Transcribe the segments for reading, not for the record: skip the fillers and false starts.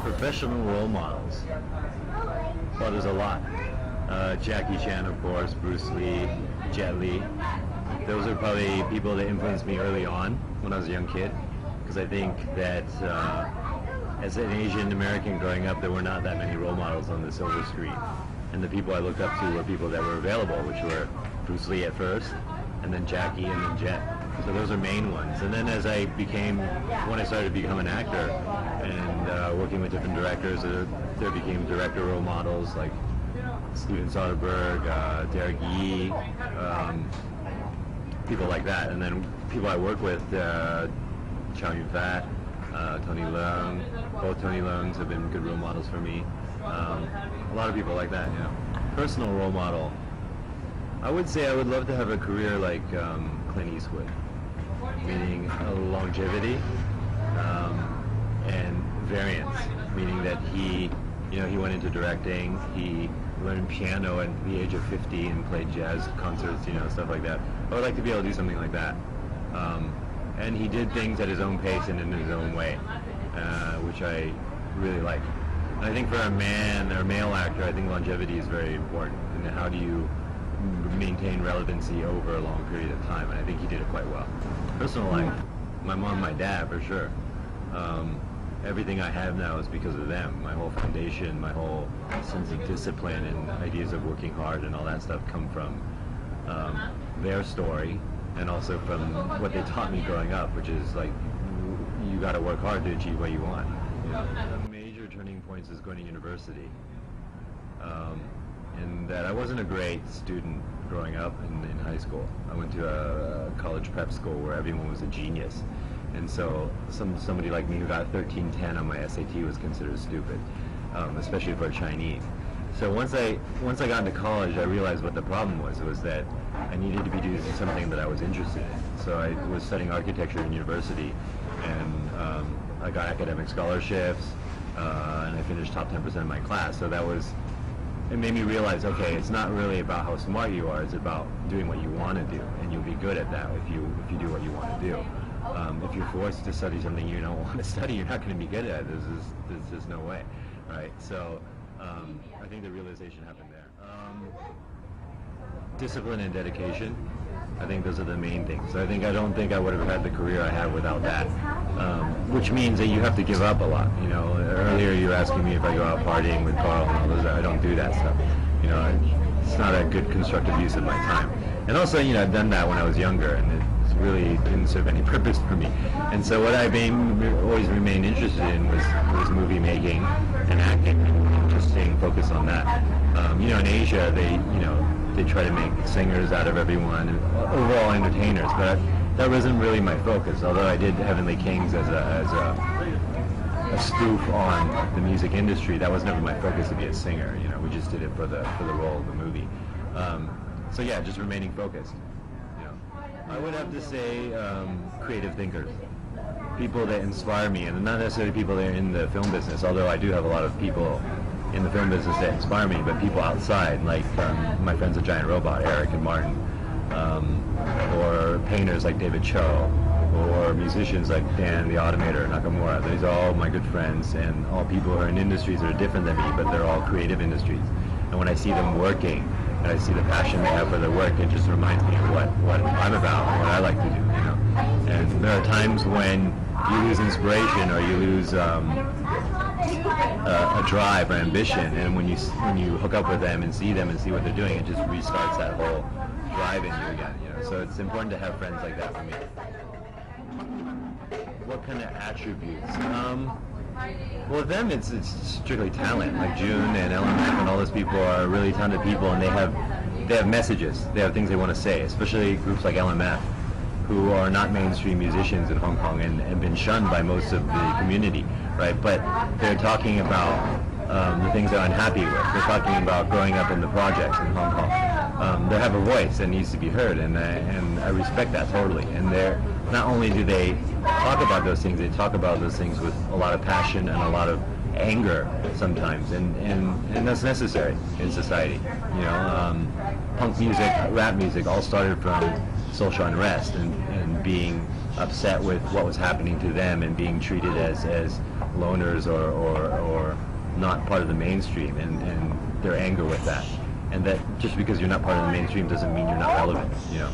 Professional role models. Well, there's a lot. Jackie Chan, of course, Bruce Lee, Jet Li. Those are probably people that influenced me early on when I was a young kid, because I think that as an Asian American growing up, there were not that many role models on the silver screen. And the people I looked up to were people that were available, which were Bruce Lee at first, and then Jackie, and then Jet. So those are main ones. And then as I when I started to become an actor and working with different directors, there became director role models like Steven Soderbergh, Derek Yee, people like that. And then people I work with, Chow Yun-fat, Tony Leung. Both Tony Leungs have been good role models for me. A lot of people like that, Personal role model. I would say I would love to have a career like Clint Eastwood, meaning longevity and variance, meaning that he went into directing, he learned piano at the age of 50 and played jazz concerts, stuff like that. I would like to be able to do something like that. And he did things at his own pace and in his own way, which I really like. And I think for a male actor, I think longevity is very important. And how do you maintain relevancy over a long period of time? And I think he did it quite well. Personal life, my mom, my dad, for sure. Everything I have now is because of them. My whole foundation, my whole sense of discipline and ideas of working hard and all that stuff come from their story, and also from what they taught me growing up, which is like, you got to work hard to achieve what you want. The major turning points is going to university. And that I wasn't a great student growing up in high school. I went to a college prep school where everyone was a genius. And so somebody like me who got 1310 on my SAT was considered stupid, especially for a Chinese. So once I got into college, I realized what the problem was. It was that I needed to be doing something that I was interested in. So I was studying architecture in university, and I got academic scholarships, and I finished top 10% of my class. So it made me realize, okay, it's not really about how smart you are, it's about doing what you want to do, and you'll be good at that if you do what you want to do. If you're forced to study something you don't want to study, you're not going to be good at it. There's just no way, right? So I think the realization happened there. Discipline and dedication, I think those are the main things. I don't think I would have had the career I have without that, which means that you have to give up a lot. Earlier you were asking me if I go out partying with Carl and all those. I don't do that stuff. It's not a good constructive use of my time. And also, I've done that when I was younger, and it really didn't serve any purpose for me. And so what I always remained interested in was movie making and acting, and just staying focused on that. In Asia, they try to make singers out of everyone, and overall entertainers, but that wasn't really my focus. Although I did Heavenly Kings as a spoof on the music industry, that was never my focus to be a singer. We just did it for the role of the movie. So yeah, just remaining focused. I would have to say creative thinkers, people that inspire me, and not necessarily people that are in the film business, although I do have a lot of people in the film business that inspire me, but people outside, like my friends at Giant Robot, Eric and Martin, or painters like David Cho, or musicians like Dan the Automator, Nakamura. These are all my good friends, and all people who are in industries that are different than me, but they're all creative industries. And when I see them working, and I see the passion they have for their work, it just reminds me of what I'm about and what I like to do. And there are times when you lose inspiration, or you lose a drive or ambition, and when you hook up with them and see what they're doing, it just restarts that whole drive in you again. So it's important to have friends like that for me. What kind of attributes? Well, with them, it's strictly talent. Like June and LMF and all those people are really talented people, and they have messages. They have things they want to say, especially groups like LMF, who are not mainstream musicians in Hong Kong and have been shunned by most of the community, right? But they're talking about the things they're unhappy with. They're talking about growing up in the projects in Hong Kong. They have a voice that needs to be heard, and I respect that totally. And not only do they talk about those things, they talk about those things with a lot of passion and a lot of anger sometimes, and that's necessary in society. Punk music, rap music all started from social unrest and being upset with what was happening to them and being treated as loners or not part of the mainstream, and their anger with that. And that just because you're not part of the mainstream doesn't mean you're not relevant, you know.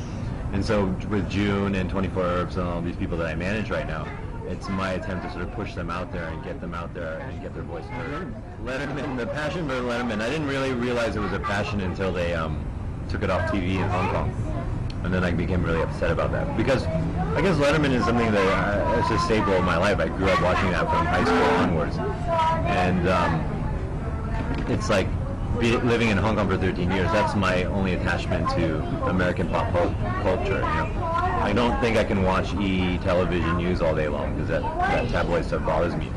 And so with June and 24 Herbs and all these people that I manage right now, it's my attempt to sort of push them out there and get them out there and get their voice heard. Letterman, the passion for Letterman, I didn't really realize it was a passion until they took it off TV in Hong Kong. And then I became really upset about that. Because I guess Letterman is something that it's a staple of my life. I grew up watching that from high school onwards. And it's like living in Hong Kong for 13 years, that's my only attachment to American pop culture, you know. I don't think I can watch television news all day long because that tabloid stuff bothers me.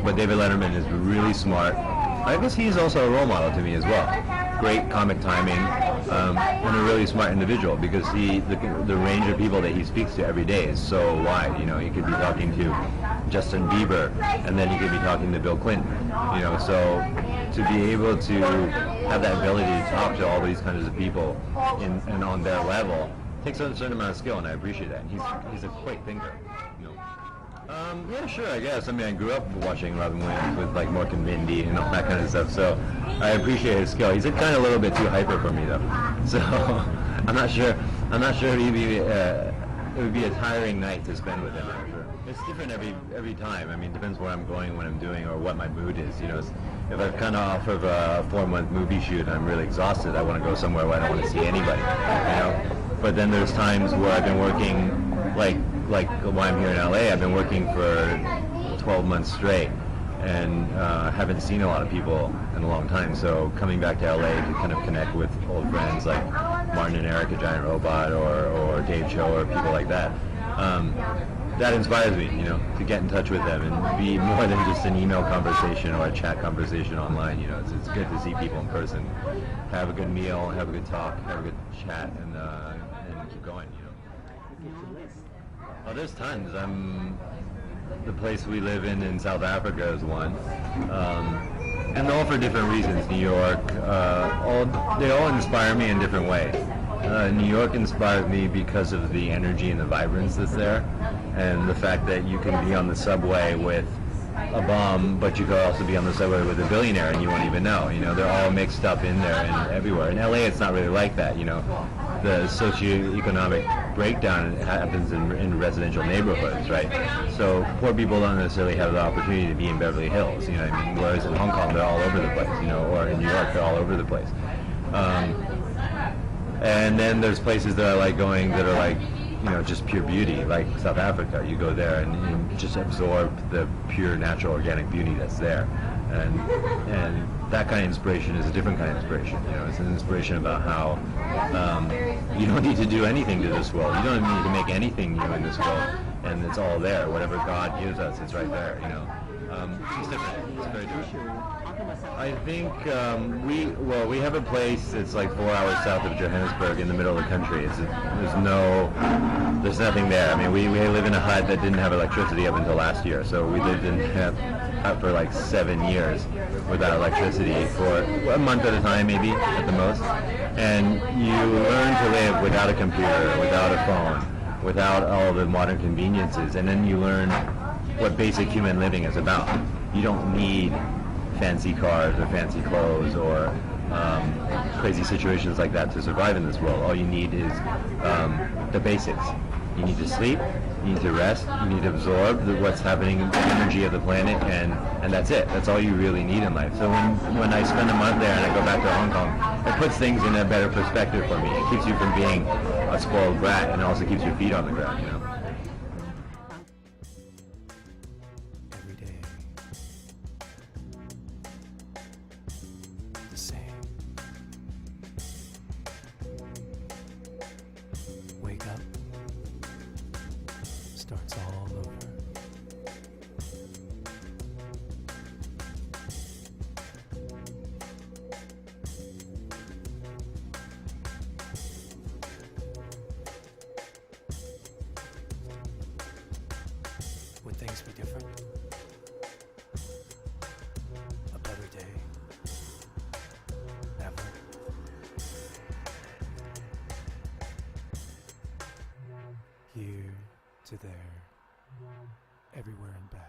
But David Letterman is really smart. I guess he's also a role model to me as well. Great comic timing, and a really smart individual because the range of people that he speaks to every day is so wide. You know, he could be talking to Justin Bieber, and then he could be talking to Bill Clinton. You know, so to be able to have that ability to talk to all these kinds of people and on their level takes a certain amount of skill, and I appreciate that. And he's a quick thinker. You know. Yeah, sure, I guess. I mean, I grew up watching Robin Williams with like Mork and Mindy and all that kind of stuff, so I appreciate his skill. He's kind of a little bit too hyper for me, though. So I'm not sure it would be a tiring night to spend with him. I'm sure it's different every time. I mean, it depends where I'm going, what I'm doing, or what my mood is. You know, if I'm kind of off of a 4-month movie shoot and I'm really exhausted, I want to go somewhere where I don't want to see anybody. You know, but then there's times where I've been working like while I'm here in LA, I've been working for 12 months straight and haven't seen a lot of people in a long time. So coming back to LA to kind of connect with old friends like Martin and Eric at Giant Robot or Dave Cho or people like that, that inspires me, you know, to get in touch with them and be more than just an email conversation or a chat conversation online. You know, it's good to see people in person, have a good meal, have a good talk, have a good chat, and keep going, you know. Oh, there's tons. The place we live in South Africa is one, and all for different reasons. New York, they all inspire me in different ways. New York inspired me because of the energy and the vibrance that's there, and the fact that you can be on the subway with a bum, but you could also be on the subway with a billionaire and you won't even know. You know, they're all mixed up in there and everywhere. In LA, it's not really like that. You know, the socioeconomic breakdown happens in residential neighborhoods, right? So poor people don't necessarily have the opportunity to be in Beverly Hills. You know what I mean? Whereas in Hong Kong, they're all over the place. You know, or in New York, they're all over the place. And then there's places that I like going that are like, you know, just pure beauty, like South Africa. You go there and you just absorb the pure, natural, organic beauty that's there. And that kind of inspiration is a different kind of inspiration. You know, it's an inspiration about how you don't need to do anything to this world. You don't need to make anything new in this world. And it's all there. Whatever God gives us, it's right there, you know. It's different. It's very different. I think we have a place that's like 4 hours south of Johannesburg in the middle of the country. There's nothing there. I mean, we live in a hut that didn't have electricity up until last year. So we lived in a hut for like 7 years without electricity for a month at a time, maybe at the most. And you learn to live without a computer, without a phone, without all the modern conveniences, and then you learn what basic human living is about. You don't need fancy cars or fancy clothes or crazy situations like that to survive in this world. All you need is the basics. You need to sleep, you need to rest, you need to absorb what's happening in the energy of the planet, and that's it. That's all you really need in life. So when I spend a month there and I go back to Hong Kong, it puts things in a better perspective for me. It keeps you from being a spoiled brat, and it also keeps your feet on the ground, you know. Every day, the same. Wake up, starts all over. Would things be different? A better day? Ever? You to there, everywhere and back.